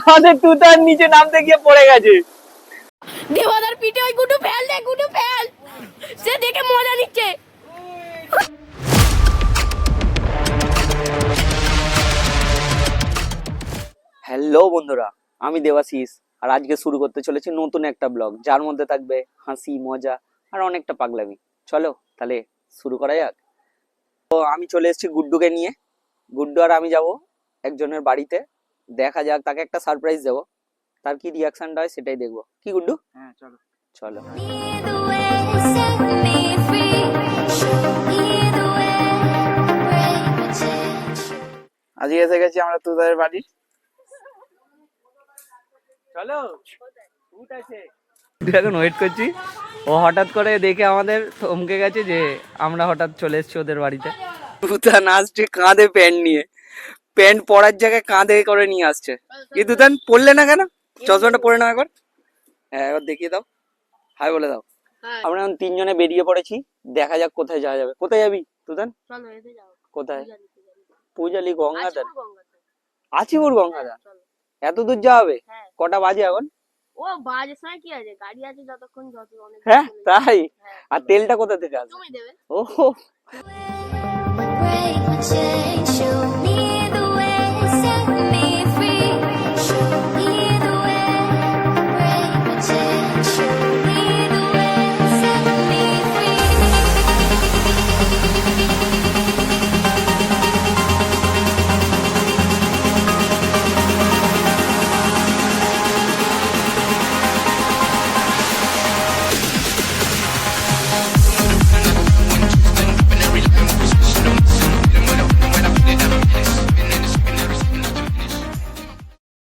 আমাদের তুতার নিচে নামতে গিয়ে পড়ে গেছে। দেবাদার পিঠে ওই গুড্ডু ফেল দে, গুড্ডু ফেল, সে দেখে মজা নিচ্ছে। হ্যালো বন্ধুরা, আমি দেবাশিস, আর আজকে শুরু করতে চলেছি নতুন একটা ব্লগ, যার মধ্যে থাকবে হাসি, মজা আর অনেকটা পাগলামি। চলো তাহলে শুরু করা যাক। তো আমি চলে এসেছি গুড্ডুকে নিয়ে। গুড্ডু আর আমি যাব একজনের বাড়িতে, দেখা যাক, তাকে একটা সারপ্রাইজ দেবো। তার কি রিয়াকশনটা হয় সেটাই দেখবো। কি গুড্ডু? হ্যাঁ চলো চলো। আজকে এসে গেছি আমরা তোদের বাড়ি। চলো, এখন ওয়েট করছি। ও হঠাৎ করে দেখে আমাদের থমকে গেছে যে আমরা হঠাৎ চলে এসেছি ওদের বাড়িতে। তুতান আসছে কাঁধে প্যান্ট নিয়ে, প্যান্ট পরার জায়গায় কাঁধে করে নিয়ে আসছে। কি তুতান পরলে না কেন? চশমাটা পরে নাও একবার। হ্যাঁ এবার দেখিয়ে দাও, হাই বলে দাও। আমরা এখন তিনজনে বেরিয়ে পড়েছি, দেখা যাক কোথায় যাওয়া যাবে। কোথায় যাবি তুতান? কোথায়? পূজালি গঙ্গাধার? আছিপুর গঙ্গাধার? এত দূর যাওয়া হবে? কটা বাজে এখন? ও বাজে সময় কি আছে, গাড়ি আছে যতক্ষণ যত অনেক। হ্যাঁ তাই? আর তেলটা কোথা থেকে আসবে? তুমি দেবে। ও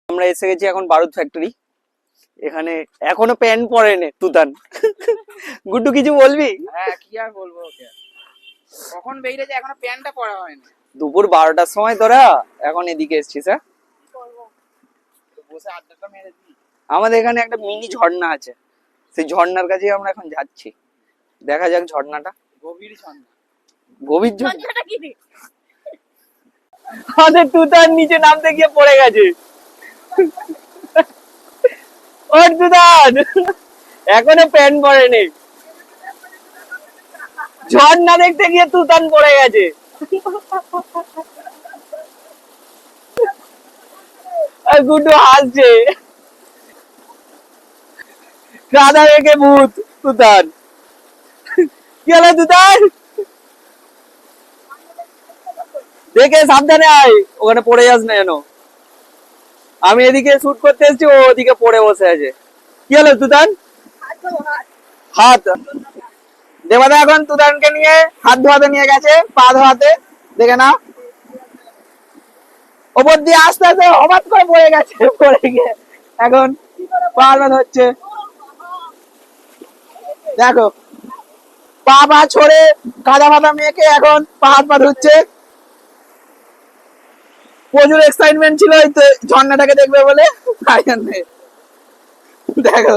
আমরা এসে গেছি এখন বারুদ ফ্যাক্টরি। এখানে এখনো প্যান্ট পরেনি তুতান। গুড্ডু কিছু বলবি? হ্যাঁ কি আর বলবো, ওকে কখন বেরিয়েছে এখনো প্যান্টটা পরা হয়নি। দুপুর 12টার সময় তোরা এখন এদিকে এসছিস? হ্যাঁ বসে আড্ডাটা মেরে দিই। আমাদের এখানে একটা মিনি ঝর্ণা আছে, সেই ঝর্ণার কাছেই আমরা এখন যাচ্ছি। দেখা যাক ঝর্ণাটা। গভীর ঝর্ণা। গভীর ঝর্ণা? ঝঞ্ঝাটা কি রে? আমাদের তুতান নিচে নামতে গিয়ে পড়ে গেছে। ওর তুতান এখনো প্যান্ট পরেনি, ঝর্ণা দেখতে গিয়ে তুতান পড়ে গেছে। আর গুড্ডু হাসছে, কাদা রেখে ভূত তুতান। কি হলো তুতান? দেখে সাবধানে আয়, ওখানে পড়ে যাস না যেন। আমি এদিকে শুট করতে এসেছি, ও ওদিকে পড়ে বসে আছে। কি হলো তুতান? হাত দেবাদা এখন তুতানকে নিয়ে হাত ধোয়াতে নিয়ে গেছে, পা ধোয়াতে। দেখে না, ওপর দিয়ে আস্তে আস্তে হঠাৎ করে পড়ে গেছে। পড়ে গিয়ে এখন পা হচ্ছে, দেখো পা পা ছড়ে কাদা ফাদা মেখে এখন পা হাত পা ধুচ্ছে। প্রচুর এক্সাইটমেন্ট ছিল এই তো ঝর্ণাটাকে দেখবে বলে, তাই জন্য। দেখো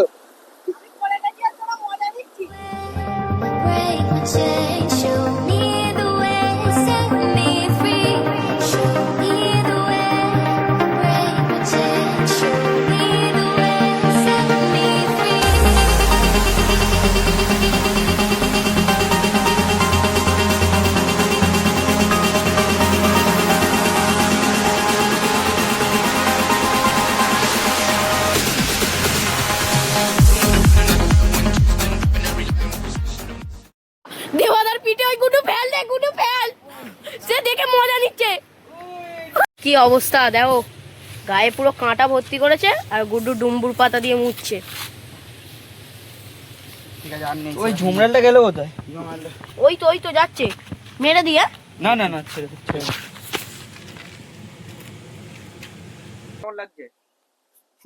দেবাদার পিঠে ওই গুড্ডু ফেল দে, গুড্ডু ফেল, সে দেখে মজা নিচ্ছে। কি অবস্থা দেখো, গায়ে পুরো কাঁটা ভর্তি করেছে আর গুড্ডু ডুম্বুর পাতা দিয়ে মুছছে। ঠিক আছে আর নেই। ওই ঝুমরালটা গেল কোথায়? ওই তো যাচ্ছে, মেরে দিয়ে। না না না ছেড়ে ছেড়ে। কেমন লাগছে?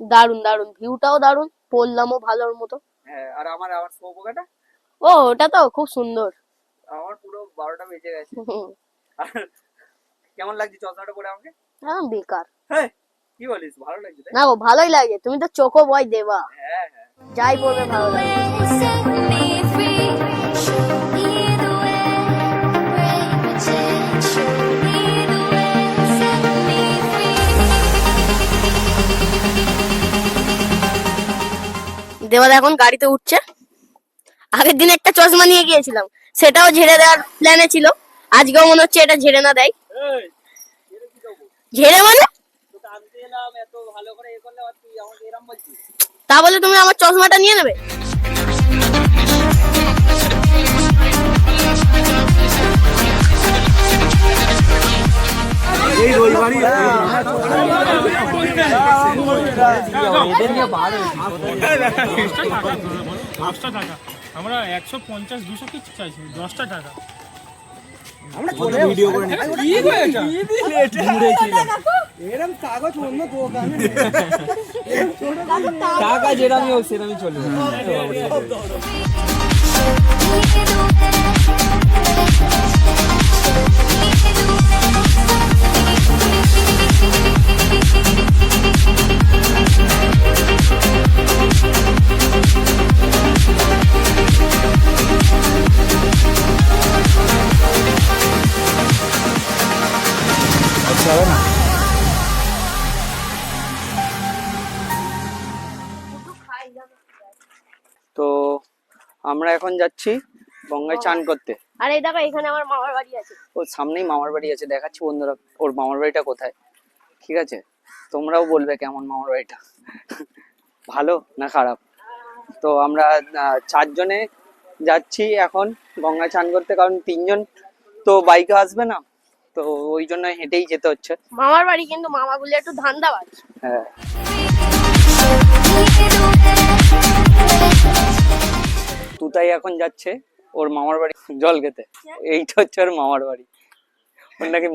দারুন দারুন, ভিউটাও দারুন, পড়লামও ভালোর মতো। হ্যাঁ আর আমার আমার শোবোকাটা, ও ওটা তো খুব সুন্দর। আমার পুরো 12টা বেজে গেছে। আর কেমন লাগছে চশমাটা পরে আমাকে? হ্যাঁ বেকার। হ্যাঁ কি বলিস, ভালো লাগছে তাই? না গো ভালোই লাগে, তুমি তো চোখো বয় দেবা, হ্যাঁ হ্যাঁ যাই পড়বে ভালো লাগে। দেওয়াল এখন গাড়িতে উঠছে। আগের দিন একটা চশমা নিয়ে গিয়েছিলাম, সেটাও ঝেড়ে দেওয়ার প্ল্যানে ছিল। আজকেও মনে হচ্ছে এটা ঝেড়ে না দেয়। ঝেড়ে মানে তা বলে তুমি আমার চশমাটা নিয়ে নেবে? আমরা 150-200 কিছু চাইছি, 10টা টাকা। টাকা যেরামি হোক সেরামি চলবে। তো আমরা এখন যাচ্ছি গঙ্গায় চান করতে। আর এই দেখো এখানে আমার মামার বাড়ি আছে। ওর সামনেই মামার বাড়ি আছে, দেখাচ্ছি বন্ধুরা ওর মামার বাড়িটা কোথায়। ঠিক আছে, তোমরাও বলবে কেমন মামার বাড়িটা, ভালো না খারাপ। তো আমরা 4 জনে যাচ্ছি এখন গঙ্গায় চান করতে, কারণ 3 জন তো বাইকে আসবে না, তো ওই জন্য হেঁটেই যেতে হচ্ছে। মামার বাড়ি, কিন্তু মামাগুলো একটু ধান্দাবাজ। হ্যাঁ, তুতাই এখন যাচ্ছে ওর মামার বাড়ি জল খেতে। এইটা হচ্ছে ওর মামার বাড়ি, ওর নাকি